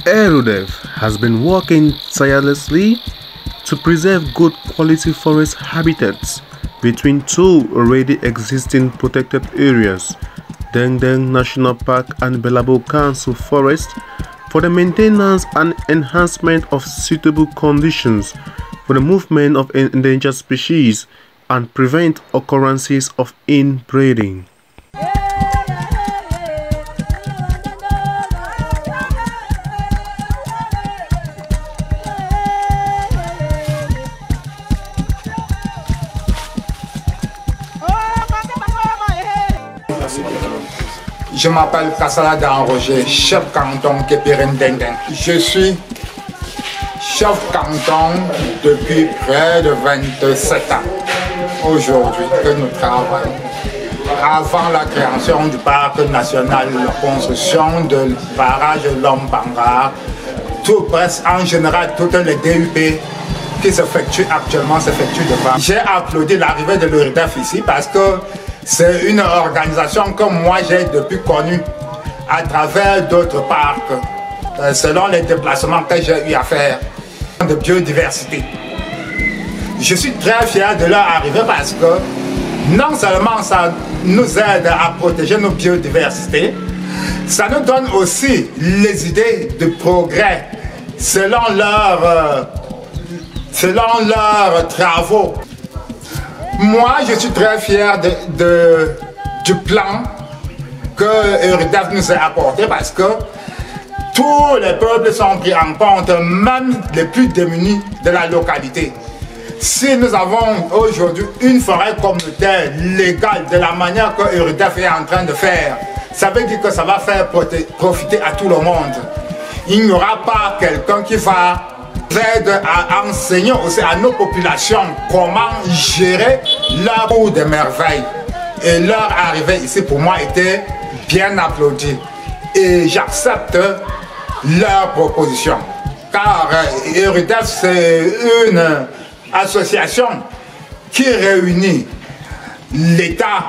ERUDEF has been working tirelessly to preserve good quality forest habitats between two already existing protected areas, Deng Deng National Park and Belabo Council Forest, for the maintenance and enhancement of suitable conditions for the movement of endangered species and prevent occurrences of inbreeding. Je m'appelle Kassala Dan Roger, chef canton Képiren Deng Deng. Je suis chef canton depuis près de 27 ans. Aujourd'hui que nous travaillons. Avant la création du parc national, la construction du barrage Lombanga, tout presque en général, toutes les DUP qui s'effectuent actuellement s'effectuent devant. J'ai applaudi l'arrivée de l'ERUDEF ici parce que c'est une organisation que moi j'ai depuis connue à travers d'autres parcs, selon les déplacements que j'ai eu à faire de biodiversité. Je suis très fier de leur arrivée parce que non seulement ça nous aide à protéger nos biodiversités, ça nous donne aussi les idées de progrès selon leurs travaux. Moi, je suis très fier du plan que ERUDEF nous a apporté parce que tous les peuples sont pris en compte, même les plus démunis de la localité. Si nous avons aujourd'hui une forêt communautaire légale de la manière que ERUDEF est en train de faire, ça veut dire que ça va faire profiter à tout le monde. Il n'y aura pas quelqu'un qui va aider à enseigner aussi à nos populations comment gérer leur cours de merveilles. Et leur arrivée ici pour moi était bien applaudie. Et j'accepte leur proposition. Car ERUDEF c'est une association qui réunit l'État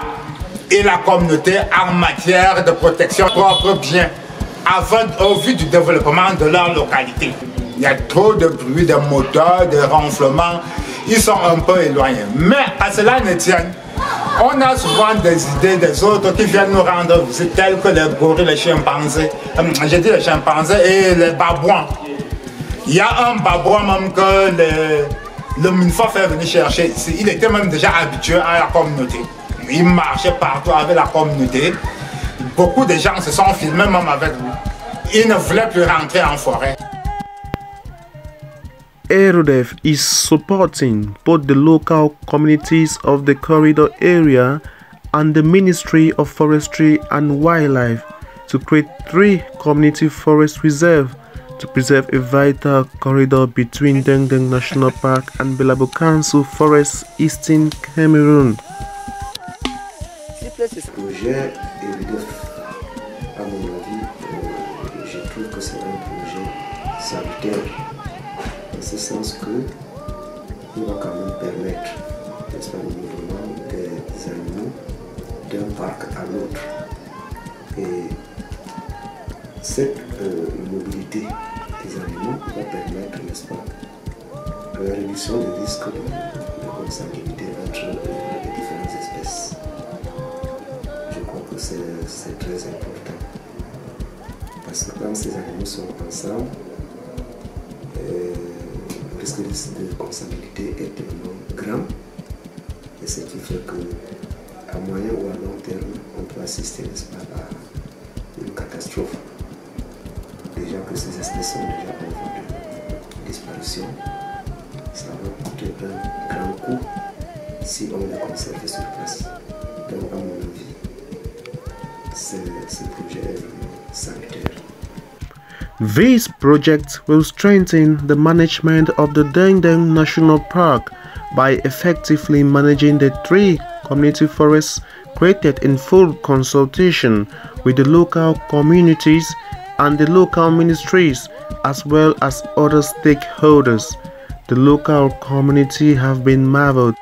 et la communauté en matière de protection de propres biens au vu du développement de leur localité. Il y a trop de bruit, de moteurs, de ronflements, ils sont un peu éloignés. Mais à cela ne tienne, on a souvent des idées des autres qui viennent nous rendre visite, tels que les gorilles, les chimpanzés, j'ai dit les chimpanzés et les babouins. Il y a un babouin même que le MINFA fait venir chercher ici. Il était même déjà habitué à la communauté. Il marchait partout avec la communauté. Beaucoup de gens se sont filmés même avec lui. Il ne voulait plus rentrer en forêt. ERUDEF is supporting both the local communities of the corridor area and the Ministry of Forestry and Wildlife to create 3 community forest reserves to preserve a vital corridor between Deng Deng National Park and Belabo Council Forest, Eastern Cameroon. Ce projet ERUDEF, à mon avis, je trouve que c'est un projet salutaire. En ce sens qu'il va quand même permettre, n'est-ce pas, le mouvement des animaux d'un parc à l'autre. Et cette mobilité des animaux va permettre, n'est-ce pas, la réduction des risques de consanguinité entre les différentes espèces. Je crois que c'est très important. Parce que quand ces animaux sont ensemble, le risque de consanguinité est tellement grand, et ce qui fait qu'à moyen ou à long terme, on peut assister, n'est-ce pas, à une catastrophe. Déjà que ces espèces sont déjà en voie de disparition, ça va coûter un grand coup si on les conserve sur place. Donc, à mon avis, ce projet est vraiment salutaire. This project will strengthen the management of the Deng Deng National Park by effectively managing the 3 community forests created in full consultation with the local communities and the local ministries as well as other stakeholders. The local community have been marveled.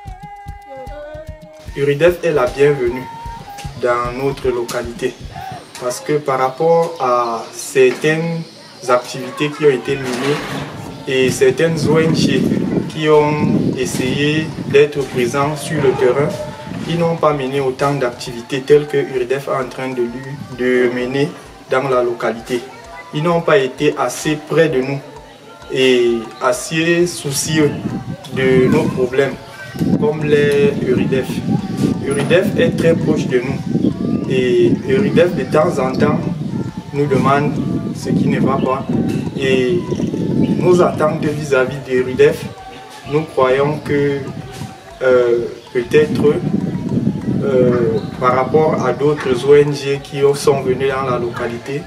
ERUDEF est la bienvenue dans notre localité parce que par rapport à certaines activités qui ont été menées et certaines ONG qui ont essayé d'être présents sur le terrain, ils n'ont pas mené autant d'activités telles que URDEF est en train de mener dans la localité. Ils n'ont pas été assez près de nous et assez soucieux de nos problèmes, comme les URDEF. URDEF est très proche de nous et URDEF de temps en temps nous demande ce qui ne va pas. Et nos attentes vis-à-vis de URDEF, nous croyons que peut-être par rapport à d'autres ONG qui sont venues dans la localité,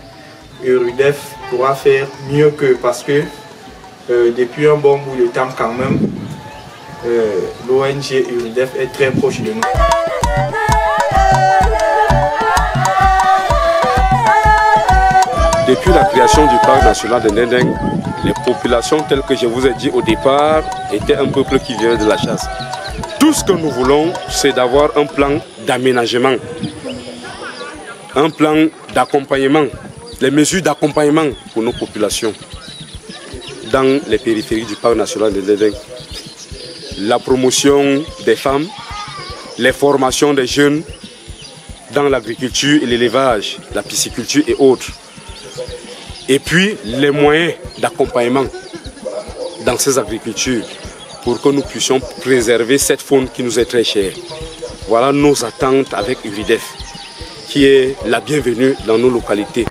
URDEF pourra faire mieux que, parce que depuis un bon bout de temps quand même, l'ONG URDEF est très proche de nous. Depuis la création du parc national de Ndendeng, les populations telles que je vous ai dit au départ étaient un peuple qui vient de la chasse. Tout ce que nous voulons, c'est d'avoir un plan d'aménagement, un plan d'accompagnement, les mesures d'accompagnement pour nos populations dans les périphéries du parc national de Ndendeng. La promotion des femmes, les formations des jeunes dans l'agriculture et l'élevage, la pisciculture et autres. Et puis les moyens d'accompagnement dans ces agricultures pour que nous puissions préserver cette faune qui nous est très chère. Voilà nos attentes avec URDEF, qui est la bienvenue dans nos localités.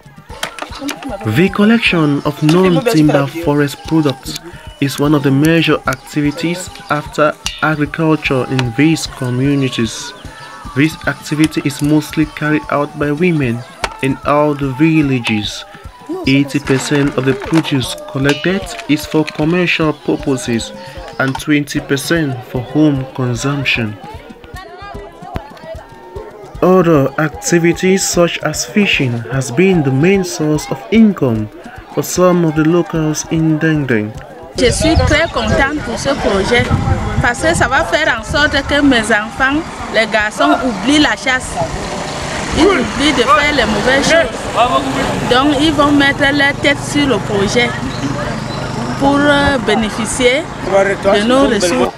The collection of non-timber forest products is one of the major activities after agriculture in these communities. This activity is mostly carried out by women in all the villages. 80% of the produce collected is for commercial purposes and 20% for home consumption. Other activities such as fishing has been the main source of income for some of the locals in Ndendeng. Je suis très contente pour ce projet parce que ça va faire en sorte que mes enfants, les garçons, oublient la chasse. Ils oublient de faire les mauvaises choses. Donc ils vont mettre leur tête sur le projet pour bénéficier de nos ressources.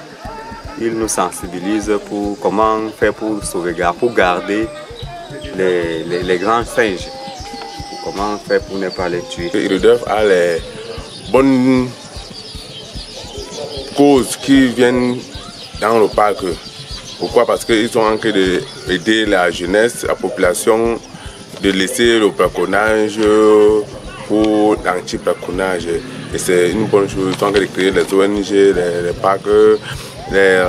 Ils nous sensibilisent pour comment faire pour sauvegarder, pour garder les grands singes. Comment faire pour ne pas les tuer. URDEF a les bonnes causes qui viennent dans le parc. Pourquoi? Parce qu'ils sont en train d'aider la jeunesse, la population, de laisser le braconnage pour l'anti-braconnage. Et c'est une bonne chose. Ils sont en train de créer les ONG, les parcs, les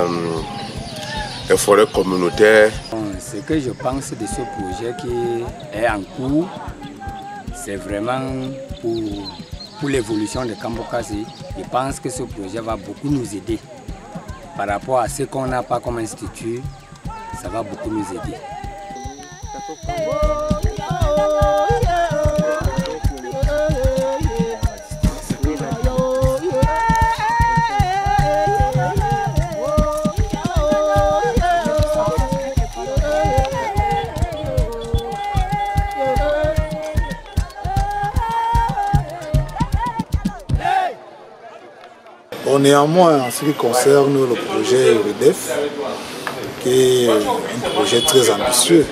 forêts communautaires. Ce que je pense de ce projet qui est en cours, c'est vraiment pour l'évolution de Kambokasi. Je pense que ce projet va beaucoup nous aider. Par rapport à ce qu'on n'a pas comme institut, ça va beaucoup nous aider. Néanmoins, en ce qui concerne le projet URDEF, qui est un projet très ambitieux,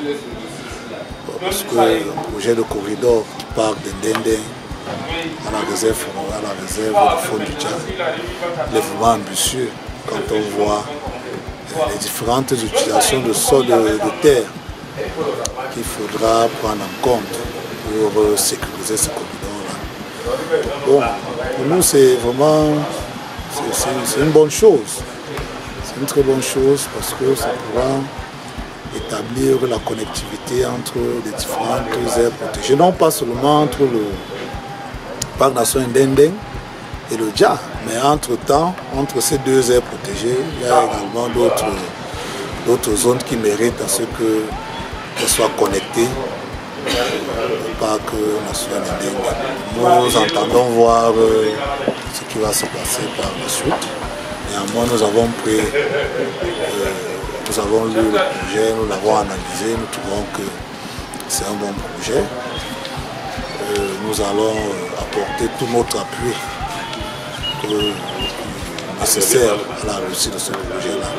parce que le projet de corridor du parc de Ndendeng à la réserve de faune du Tchad, il est vraiment ambitieux quand on voit les différentes utilisations de sol de terre qu'il faudra prendre en compte pour sécuriser ce corridor-là. Bon, pour nous, c'est vraiment... C'est une bonne chose, c'est une très bonne chose parce que ça pourra établir la connectivité entre les différentes aires protégées, non pas seulement entre le parc national Ndendeng et le Dja, mais entre-temps, entre ces deux aires protégées, il y a également d'autres zones qui méritent à ce qu'elles soient connectées au parc national Ndendeng. Nous entendons voir ce qui va se passer par la suite. Néanmoins, nous avons lu le projet, nous l'avons analysé, nous trouvons que c'est un bon projet. nous allons apporter tout notre appui nécessaire à la réussite de ce projet-là.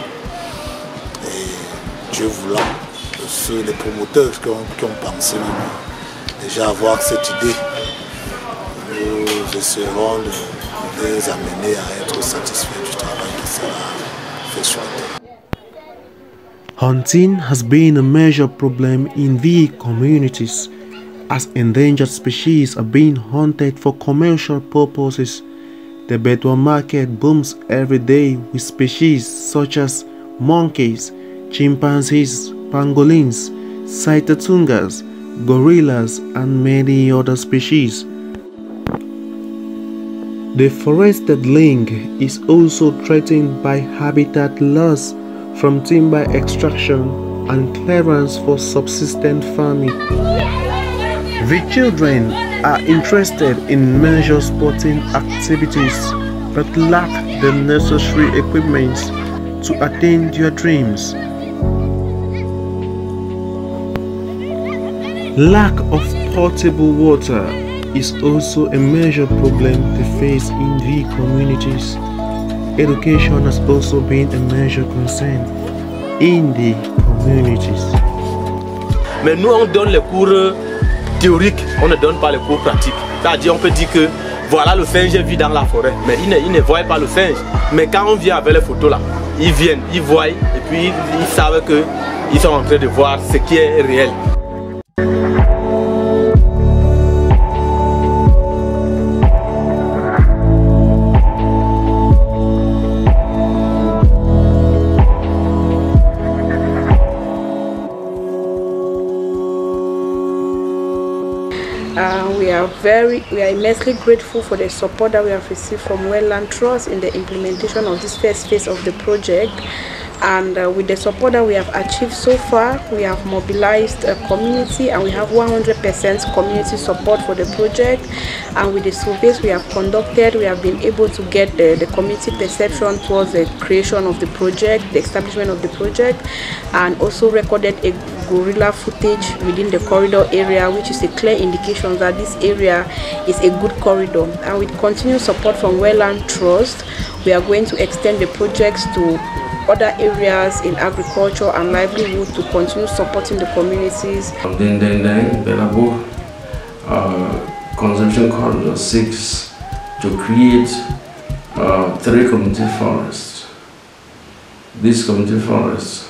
Et Dieu voulant, ceux les promoteurs qui ont pensé déjà avoir cette idée, nous essaierons de les amener à être satisfaits du travail qui sera fait sur la terre. Hunting has been a major problem in the communities, as endangered species are being hunted for commercial purposes. The Betwa market booms every day with species such as monkeys, chimpanzees, pangolins, saitatungas, gorillas, and many other species. The forested link is also threatened by habitat loss from timber extraction and clearance for subsistence farming. The children are interested in major sporting activities but lack the necessary equipment to attain their dreams. Lack of potable water is also a major problem they face in the communities. Education has also been a major concern in the communities. Mais nous on donne les cours théoriques, on ne donne pas les cours pratiques. C'est-à-dire on peut dire que voilà le singe vit dans la forêt, mais ils ne voient pas le singe. Mais quand on vient avec les photos là, ils viennent, ils voient et puis ils savent qu'ils sont en train de voir ce qui est réel. We are immensely grateful for the support that we have received from Wetland Trust in the implementation of this first phase of the project. And with the support that we have achieved so far, we have mobilized a community and we have 100% community support for the project. And with the surveys we have conducted, we have been able to get the community perception towards the creation of the project, the establishment of the project, and also recorded a gorilla footage within the corridor area, which is a clear indication that this area is a good corridor. And with continued support from Wetland Trust, we are going to extend the projects to other areas in agriculture and livelihood to continue supporting the communities. Dendeng Belabo Conservation Corridor 6 to create 3 community forests. These community forests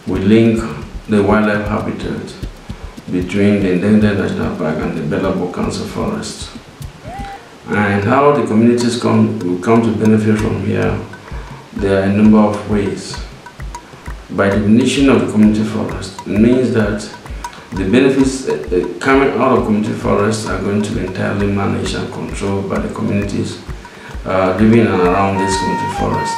will link the wildlife habitat between the Dendeng National Park and the Belabo Council Forest. And how the communities will come to benefit from here, there are a number of ways. By definition of the community forest, it means that the benefits coming out of community forests are going to be entirely managed and controlled by the communities living and around this community forest.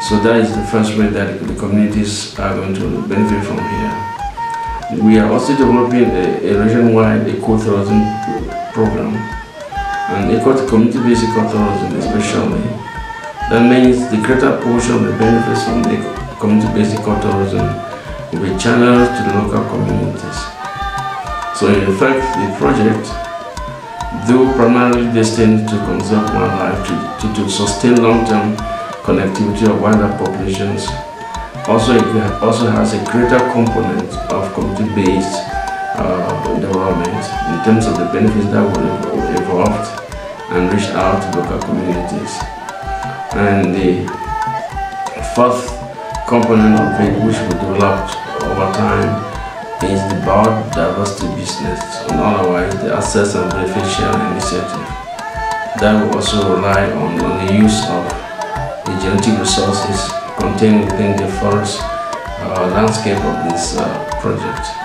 So that is the first way that the communities are going to benefit from here. We are also developing a region-wide ecotourism program, and community-based ecotourism especially. That means the greater portion of the benefits from the community-based ecotourism will be channeled to the local communities. So in effect, the project, though primarily destined to conserve wildlife, to sustain long-term connectivity of wildlife populations, also has a greater component of community-based development in terms of the benefits that will evolve and reach out to local communities. And the fourth component of it, which we developed over time, is the biodiversity business, and otherwise the access and benefit sharing initiative. That will also rely on the use of the genetic resources contained within the forest landscape of this project.